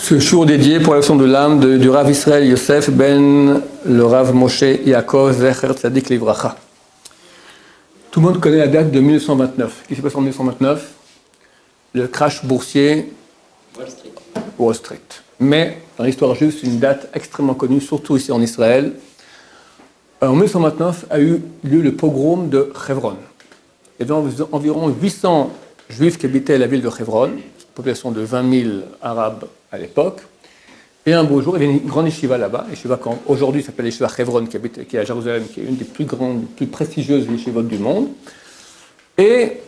Ce jour dédié pour la leçon de l'âme du Rav Israël Yosef ben le Rav Moshe Yaakov Zecher Tzadik Livracha. Tout le monde connaît la date de 1929. Qu'est-ce qui s'est passé en 1929? Le crash boursier Wall Street. Mais dans l'histoire juive, c'est une date extrêmement connue, surtout ici en Israël. En 1929 a eu lieu le pogrom de Hebron. Il y avait environ 800 juifs qui habitaient la ville de Hebron, population de 20 000 arabes à l'époque. Et un beau jour, il y avait une grande yeshiva là-bas, yeshiva aujourd'hui s'appelle yeshiva Hebron, qui est à Jérusalem, qui est une des plus grandes, des plus prestigieuses yeshivot du monde. Et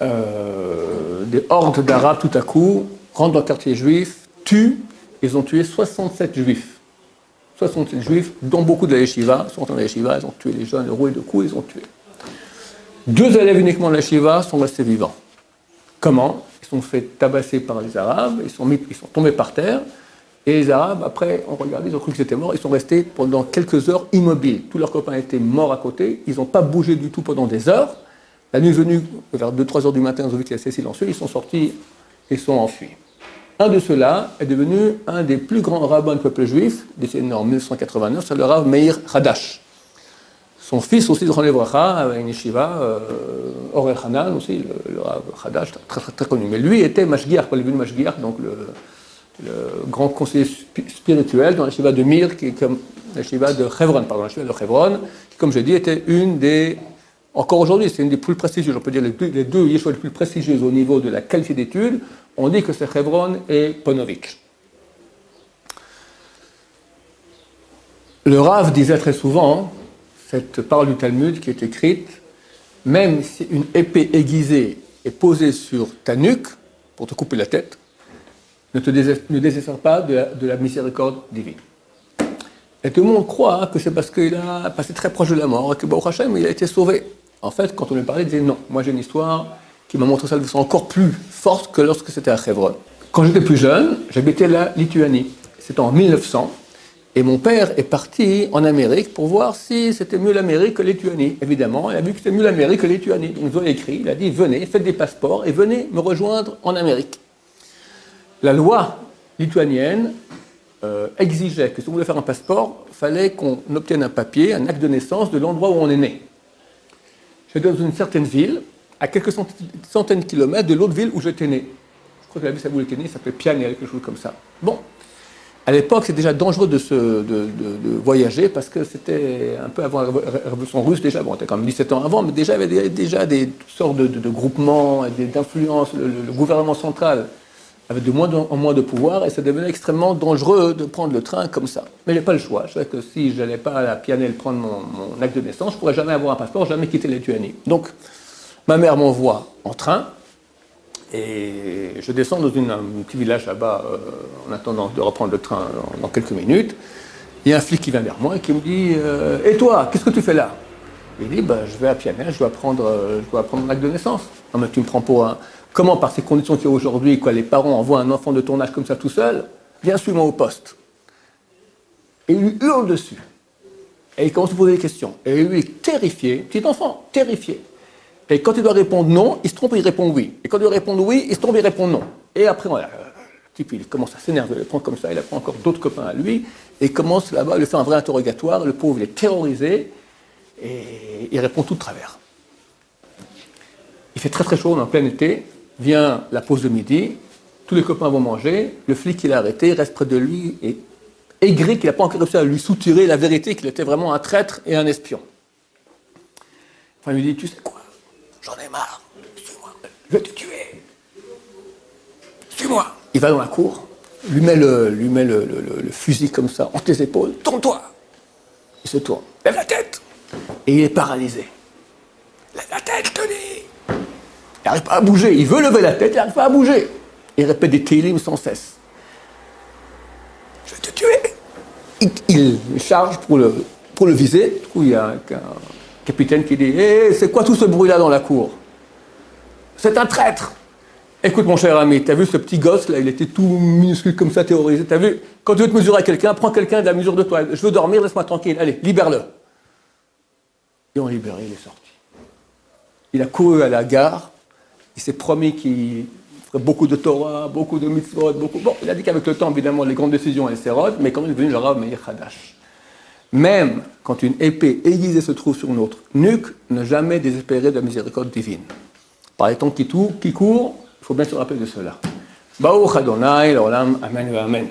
des hordes d'arabes, tout à coup, rentrent dans le quartier juif, tuent, ils ont tué 67 juifs. 67 juifs, dont beaucoup de la yeshiva, sont dans la yeshiva, ils ont tué les jeunes, roués de coups, ils ont tué. 2 élèves uniquement de la yeshiva sont restés vivants. Comment? Ils sont fait tabasser par les Arabes, ils sont tombés par terre, et les Arabes, après, ont regardé, ils ont cru qu'ils étaient morts, ils sont restés pendant quelques heures immobiles. Tous leurs copains étaient morts à côté, ils n'ont pas bougé du tout pendant des heures. La nuit venue, vers 2-3 heures du matin, ils ont vu qu'il était assez silencieux, ils sont sortis et sont enfuis. Un de ceux-là est devenu un des plus grands rabbins du peuple juif, décédé en 1989, c'est le Rav Meir Hadash. Son fils aussi, Zichron Livracha, avait une yeshiva, Or El-Hanan aussi, le Rav Hadash, très connu. Mais lui était Mashgiach, pas le devenu Mashgiach, donc le grand conseiller spirituel dans la yeshiva de Mir, qui est comme la yeshiva de Hebron, qui, comme je l'ai dit, était une des... Encore aujourd'hui, c'est une des plus prestigieuses, on peut dire les deux yeshivas les plus prestigieuses au niveau de la qualité d'études. On dit que c'est Hebron et Ponovitch. Le Rav disait très souvent, cette parole du Talmud qui est écrite, même si une épée aiguisée est posée sur ta nuque pour te couper la tête, ne désespère pas de la miséricorde divine. Et tout le monde croit que c'est parce qu'il a passé très proche de la mort et que Baruch Hashem, il a été sauvé. En fait, quand on lui parlait, il disait non, moi j'ai une histoire qui m'a montré ça de façon encore plus forte que lorsque c'était à Hebron. Quand j'étais plus jeune, j'habitais la Lituanie. C'était en 1900. Et mon père est parti en Amérique pour voir si c'était mieux l'Amérique que la Lituanie. Évidemment, il a vu que c'était mieux l'Amérique que la Lituanie. Donc, il nous a écrit, il a dit, venez, faites des passeports et venez me rejoindre en Amérique. La loi lituanienne exigeait que si on voulait faire un passeport, il fallait qu'on obtienne un papier, un acte de naissance de l'endroit où on est né. J'étais dans une certaine ville, à quelques centaines de kilomètres de l'autre ville où j'étais né. Je crois que la ville où j'étais né, ça s'appelait Pianel, quelque chose comme ça. Bon. À l'époque, c'était déjà dangereux de voyager parce que c'était un peu avant la révolution russe déjà. Bon, c'était quand même 17 ans avant, mais déjà, il y avait déjà des sortes de groupements, d'influences. Le gouvernement central avait de moins en moins de pouvoir et ça devenait extrêmement dangereux de prendre le train comme ça. Mais je n'avais pas le choix. Je savais que si je n'allais pas à la Pianel prendre mon acte de naissance, je ne pourrais jamais avoir un passeport, jamais quitter la Lituanie. Donc, ma mère m'envoie en train. Et je descends dans un petit village là-bas en attendant de reprendre le train dans quelques minutes. Il y a un flic qui vient vers moi et qui me dit « Et toi, qu'est-ce que tu fais là ?» Il dit je vais à Pianel, je dois prendre mon acte de naissance. Non mais tu me prends pour un... Comment, par ces conditions qu'il y a aujourd'hui, les parents envoient un enfant de ton âge comme ça tout seul, viens suis-moi au poste. Et il lui hurle dessus. Et il commence à poser des questions. Et lui est terrifié, petit enfant, terrifié. Et quand il doit répondre non, il se trompe et il répond oui. Et quand il doit répondre oui, il se trompe et il répond non. Et après, voilà, le type, il commence à s'énerver, il le prend comme ça, il apprend encore d'autres copains à lui, et il commence là-bas à lui faire un vrai interrogatoire. Le pauvre, il est terrorisé, et il répond tout de travers. Il fait très très chaud, on est en plein été, vient la pause de midi, tous les copains vont manger, le flic, il est arrêté, il reste près de lui, et aigri qu'il n'a pas encore réussi à lui soutirer la vérité, qu'il était vraiment un traître et un espion. Enfin, il lui dit, tu sais quoi? J'en ai marre, suis-moi, je vais te tuer. Suis-moi. Il va dans la cour, lui met le fusil comme ça, entre les épaules, tourne-toi. Il se tourne, lève la tête. Et il est paralysé. Lève la tête, je te dis. Il n'arrive pas à bouger, il veut lever la tête, il n'arrive pas à bouger. Il répète des télim sans cesse. Je vais te tuer. Il charge pour le viser. Du coup, il y a un capitaine qui dit hey, c'est quoi tout ce bruit-là dans la cour? C'est un traître. Écoute, mon cher ami, t'as vu ce petit gosse là, il était tout minuscule comme ça, terrorisé. T'as vu? Quand tu veux te mesurer à quelqu'un, prends quelqu'un de la mesure de toi. Je veux dormir, laisse-moi tranquille. Allez, libère-le. Et on libéré, il est sorti. Il a couru à la gare. Il s'est promis qu'il beaucoup de Torah, beaucoup de mitzvot, beaucoup... Bon, il a dit qu'avec le temps, évidemment, les grandes décisions, elles s'érodent, mais quand il est devenu le Rav Meir Hadash. Même quand une épée aiguisée se trouve sur notre nuque, ne jamais désespérer de la miséricorde divine. Par les temps qui courent, il faut bien se rappeler de cela. Baruch Adonai, l'olam, amen, amen.